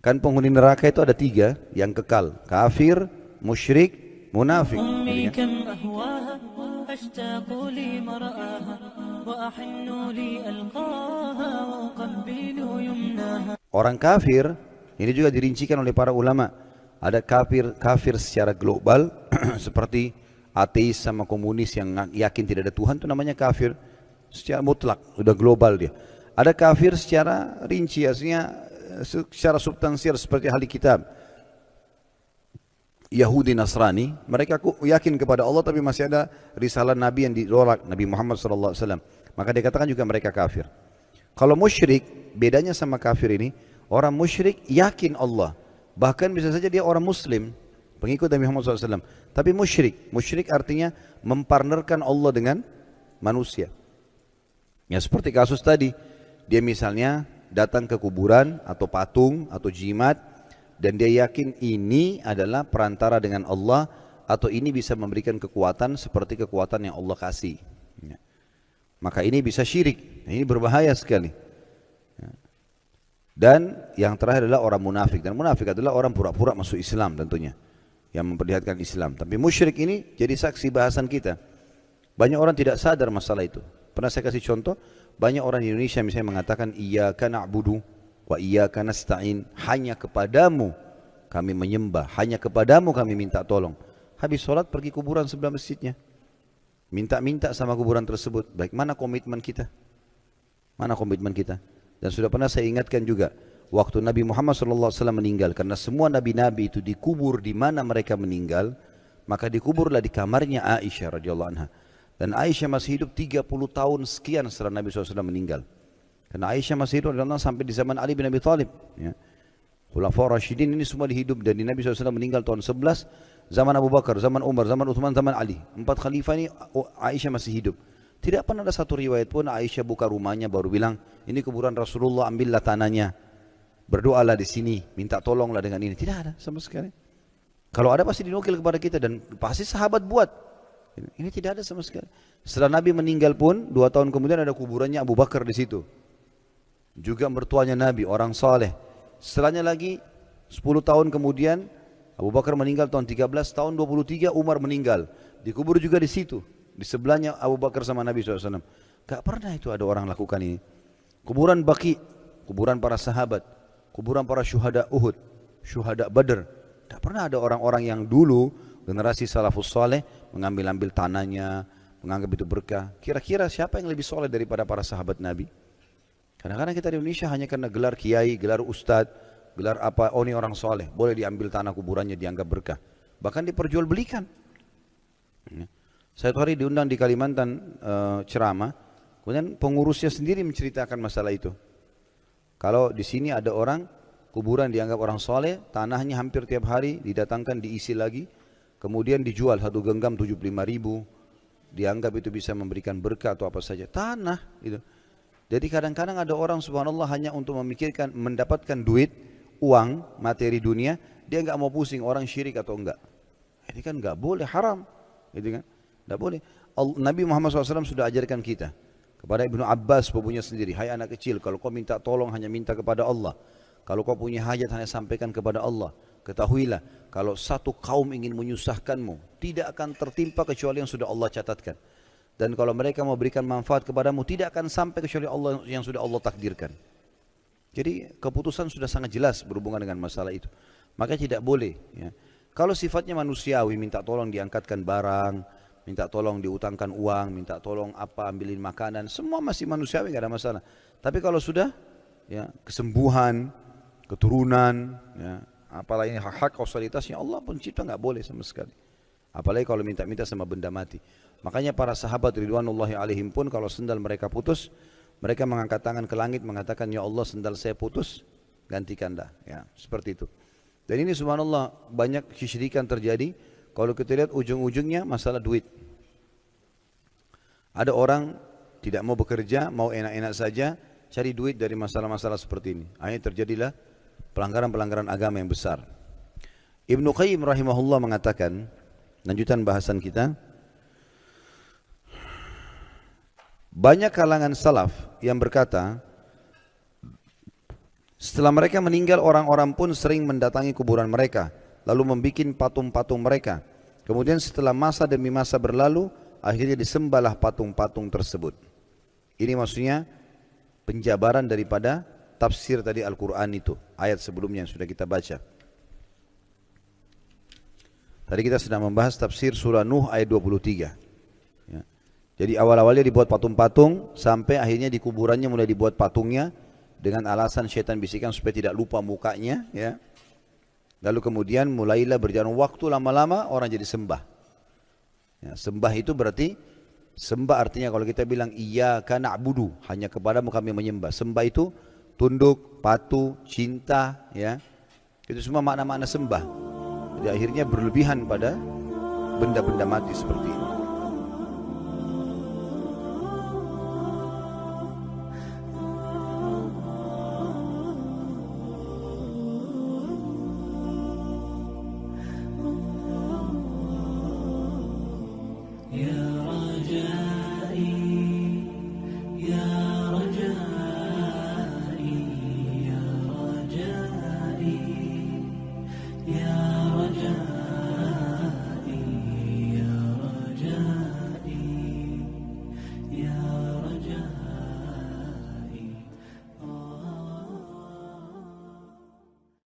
Kan penghuni neraka itu ada tiga yang kekal, kafir, musyrik, munafik. أمي Gitu kan? كم أهواها أشتاق لمرآها وأحن لألقاها وأقبل يمناها. Orang kafir ini juga dirincikan oleh para ulama. Ada kafir secara global seperti ateis sama komunis yang yakin tidak ada Tuhan, itu namanya kafir secara mutlak, sudah global dia. Ada kafir secara rinci, artinya secara substansial seperti ahli kitab. Yahudi Nasrani, mereka yakin kepada Allah tapi masih ada risalah Nabi yang ditolak, Nabi Muhammad SAW. Maka dikatakan juga mereka kafir. Kalau musyrik, bedanya sama kafir ini, orang musyrik yakin Allah. Bahkan bisa saja dia orang muslim, pengikut Nabi Muhammad SAW. Tapi musyrik artinya mempartnerkan Allah dengan manusia. Ya seperti kasus tadi, dia misalnya datang ke kuburan atau patung atau jimat, dan dia yakin ini adalah perantara dengan Allah, atau ini bisa memberikan kekuatan seperti kekuatan yang Allah kasih. Ya. Maka ini bisa syirik. Ini berbahaya sekali. Ya. Dan yang terakhir adalah orang munafik. Dan munafik adalah orang pura-pura masuk Islam tentunya, yang memperlihatkan Islam. Tapi musyrik ini jadi saksi bahasan kita. Banyak orang tidak sadar masalah itu. Pernah saya kasih contoh, banyak orang di Indonesia misalnya mengatakan iyyaka na'budu wa iyyaka nasta'in, hanya kepadamu kami menyembah, hanya kepadamu kami minta tolong. Habis sholat pergi kuburan sebelah masjidnya, minta-minta sama kuburan tersebut. Baik, mana komitmen kita? Mana komitmen kita? Dan sudah pernah saya ingatkan juga, waktu Nabi Muhammad SAW meninggal, karena semua nabi-nabi itu dikubur di mana mereka meninggal, maka dikuburlah di kamarnya Aisyah radhiyallahu anha. Dan Aisyah masih hidup 30 tahun sekian setelah Nabi SAW meninggal. Karena Aisyah masih hidup sampai di zaman Ali bin Abi Thalib. Ya. Khulafaur Rasyidin ini semua dihidup, dan di Nabi SAW meninggal tahun 11, zaman Abu Bakar, zaman Umar, zaman Uthman, zaman Ali. 4 khalifah ini Aisyah masih hidup. Tidak pernah ada satu riwayat pun Aisyah buka rumahnya baru bilang, ini kuburan Rasulullah, ambillah tanahnya, berdoalah di sini, minta tolonglah dengan ini. Tidak ada sama sekali. Kalau ada pasti dinukil kepada kita, dan pasti sahabat buat. Ini tidak ada sama sekali. Setelah Nabi meninggal pun 2 tahun kemudian ada kuburannya Abu Bakar di situ. Juga mertuanya Nabi, orang saleh. Setelahnya lagi 10 tahun kemudian Abu Bakar meninggal tahun 13, tahun 23 Umar meninggal. Dikubur juga di situ, di sebelahnya Abu Bakar sama Nabi SAW. Gak pernah itu ada orang lakukan ini. Kuburan Baqi, kuburan para sahabat, kuburan para syuhada Uhud, syuhada Badr. Gak pernah ada orang-orang yang dulu generasi salafus saleh mengambil-ambil tanahnya, menganggap itu berkah. Kira-kira siapa yang lebih soleh daripada para sahabat Nabi? Kadang-kadang kita di Indonesia hanya karena gelar kiai, gelar ustad, gelar apa, oh ini orang soleh, boleh diambil tanah kuburannya, dianggap berkah. Bahkan diperjualbelikan. Saya hari diundang di Kalimantan ceramah, kemudian pengurusnya sendiri menceritakan masalah itu. Kalau di sini ada orang, kuburan dianggap orang soleh, tanahnya hampir tiap hari didatangkan, diisi lagi, kemudian dijual 1 genggam 75.000, dianggap itu bisa memberikan berkah atau apa saja. Tanah itu. Jadi kadang-kadang ada orang subhanallah hanya untuk memikirkan mendapatkan duit, uang, materi dunia, dia enggak mau pusing orang syirik atau enggak. Ini kan enggak boleh, haram. Gitu kan? Enggak boleh. Nabi Muhammad SAW sudah ajarkan kita. Kepada Ibnu Abbas sepupunya sendiri, hai anak kecil, kalau kau minta tolong hanya minta kepada Allah. Kalau kau punya hajat hanya sampaikan kepada Allah. Ketahuilah, kalau satu kaum ingin menyusahkanmu, tidak akan tertimpa kecuali yang sudah Allah catatkan. Dan kalau mereka mau berikan manfaat kepadamu, tidak akan sampai kecuali Allah yang sudah Allah takdirkan. Jadi keputusan sudah sangat jelas berhubungan dengan masalah itu. Maka tidak boleh. Ya. Kalau sifatnya manusiawi, minta tolong diangkatkan barang, minta tolong diutangkan uang, minta tolong apa, ambilin makanan, semua masih manusiawi, nggak ada masalah. Tapi kalau sudah ya, kesembuhan, keturunan, ya, apalagi hak kausalitasnya Allah pencipta, nggak boleh sama sekali. Apalagi kalau minta-minta sama benda mati. Makanya para sahabat ridwanullahi alaihim pun kalau sendal mereka putus, mereka mengangkat tangan ke langit mengatakan, ya Allah sendal saya putus, gantikanlah. Ya, seperti itu. Dan ini subhanallah banyak kesyirikan terjadi. Kalau kita lihat ujung-ujungnya masalah duit. Ada orang tidak mau bekerja, mau enak-enak saja, cari duit dari masalah-masalah seperti ini. Akhirnya terjadilah pelanggaran-pelanggaran agama yang besar. Ibnu Qayyim rahimahullah mengatakan, lanjutan bahasan kita, banyak kalangan salaf yang berkata, Setelah mereka meninggal, orang-orang pun sering mendatangi kuburan mereka, lalu membuat patung-patung mereka. Kemudian setelah masa demi masa berlalu, akhirnya disembahlah patung-patung tersebut. Ini maksudnya penjabaran daripada tafsir tadi Al-Quran itu, ayat sebelumnya yang sudah kita baca. Tadi kita sedang membahas tafsir surah Nuh ayat 23. Ya. Jadi awal-awalnya dibuat patung-patung, sampai akhirnya di kuburannya mulai dibuat patungnya, dengan alasan syaitan bisikan supaya tidak lupa mukanya. Ya. Lalu kemudian mulailah berjalan waktu, lama-lama orang jadi sembah. Ya, sembah itu berarti, sembah artinya kalau kita bilang iyyaka na'budu, hanya kepadamu kami menyembah. Sembah itu tunduk, patuh, cinta, ya. Itu semua makna-makna sembah. Jadi akhirnya berlebihan pada benda-benda mati seperti ini.